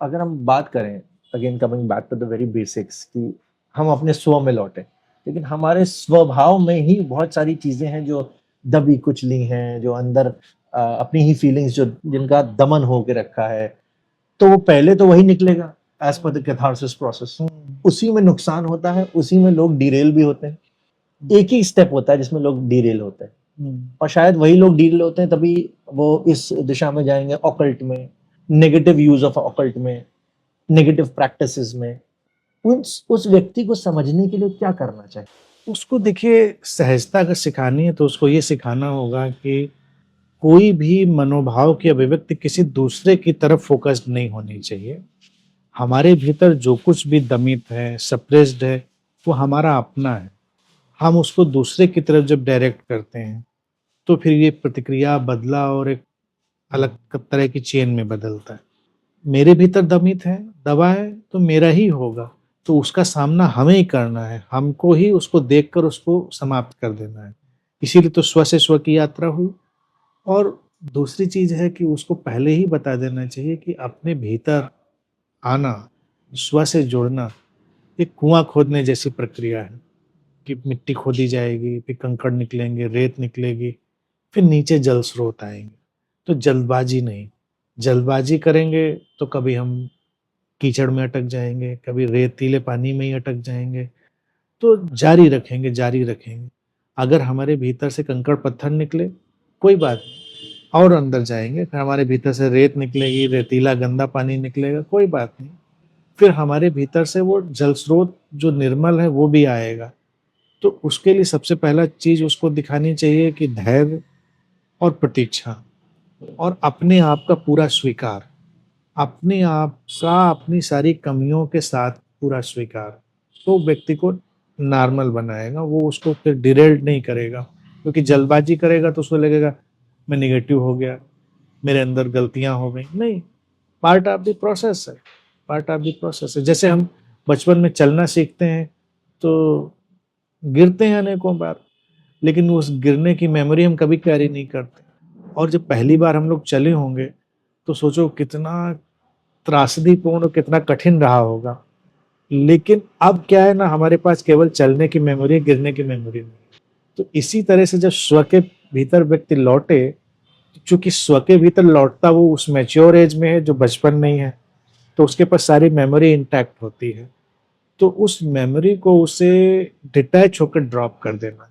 अगर हम बात करें, again coming back to the very basics, कि हम अपने स्व में लौटे, लेकिन हमारे स्वभाव में ही बहुत सारी चीजें हैं जो दबी कुचली हैं, जो अंदर अपनी ही फीलिंग्स जो जिनका दमन होके रखा है, तो वो पहले तो वही निकलेगा as per the catharsis process. उसी में नुकसान होता है, उसी में लोग डिरेल भी होते हैं। एक ही स्टेप होता है जिसमें लोग डिरेल होते हैं, और शायद वही लोग डिरेल होते हैं तभी वो इस दिशा में जाएंगे, ऑकल्ट में, नेगेटिव यूज ऑफ ऑकल्ट में, नेगेटिव प्रैक्टिसेस में। उस व्यक्ति को समझने के लिए क्या करना चाहिए? उसको देखिए, सहजता अगर सिखानी है तो उसको ये सिखाना होगा कि कोई भी मनोभाव की अभिव्यक्ति किसी दूसरे की तरफ फोकस नहीं होनी चाहिए। हमारे भीतर जो कुछ भी दमित है, सप्रेस्ड है, वो हमारा अपना है। हम उसको दूसरे की तरफ जब डायरेक्ट करते हैं तो फिर ये प्रतिक्रिया बदला और एक अलग तरह की चेन में बदलता है। मेरे भीतर दमित है, दबा है, तो मेरा ही होगा, तो उसका सामना हमें ही करना है, हमको ही उसको देखकर उसको समाप्त कर देना है। इसीलिए तो स्व से स्व की यात्रा हुई। और दूसरी चीज है कि उसको पहले ही बता देना चाहिए कि अपने भीतर आना, स्व से जुड़ना एक कुआं खोदने जैसी प्रक्रिया है कि मिट्टी खोदी जाएगी, फिर कंकड़ निकलेंगे, रेत निकलेगी, फिर नीचे जल स्रोत आएंगे। तो जल्दबाजी नहीं, जल्दबाजी करेंगे तो कभी हम कीचड़ में अटक जाएंगे, कभी रेतीले पानी में ही अटक जाएंगे। तो जारी रखेंगे, जारी रखेंगे। अगर हमारे भीतर से कंकड़ पत्थर निकले, कोई बात नहीं, और अंदर जाएंगे। फिर हमारे भीतर से रेत निकलेगी, रेतीला गंदा पानी निकलेगा, कोई बात नहीं। फिर हमारे भीतर से वो जल स्रोत जो निर्मल है वो भी आएगा। तो उसके लिए सबसे पहला चीज उसको दिखानी चाहिए कि धैर्य और प्रतीक्षा और अपने आप का पूरा स्वीकार, अपने आप का अपनी सारी कमियों के साथ पूरा स्वीकार, तो व्यक्ति को नॉर्मल बनाएगा। वो उसको फिर डिरेल्ड नहीं करेगा, क्योंकि जल्दबाजी करेगा तो उसको लगेगा मैं निगेटिव हो गया, मेरे अंदर गलतियां हो गई। नहीं, पार्ट ऑफ द प्रोसेस है, पार्ट ऑफ द प्रोसेस है। जैसे हम बचपन में चलना सीखते हैं तो गिरते हैं अनेकों बार, लेकिन उस गिरने की मेमोरी हम कभी कैरी नहीं करते। और जब पहली बार हम लोग चले होंगे तो सोचो कितना त्रासदीपूर्ण और कितना कठिन रहा होगा। लेकिन अब क्या है ना, हमारे पास केवल चलने की मेमोरी है, गिरने की मेमोरी नहीं। तो इसी तरह से जब स्व के भीतर व्यक्ति लौटे, चूंकि स्व के भीतर लौटता वो उस मैच्योर एज में है जो बचपन नहीं है, तो उसके पास सारी मेमोरी इंटैक्ट होती है। तो उस मेमोरी को उसे डिटैच होकर ड्रॉप कर देना।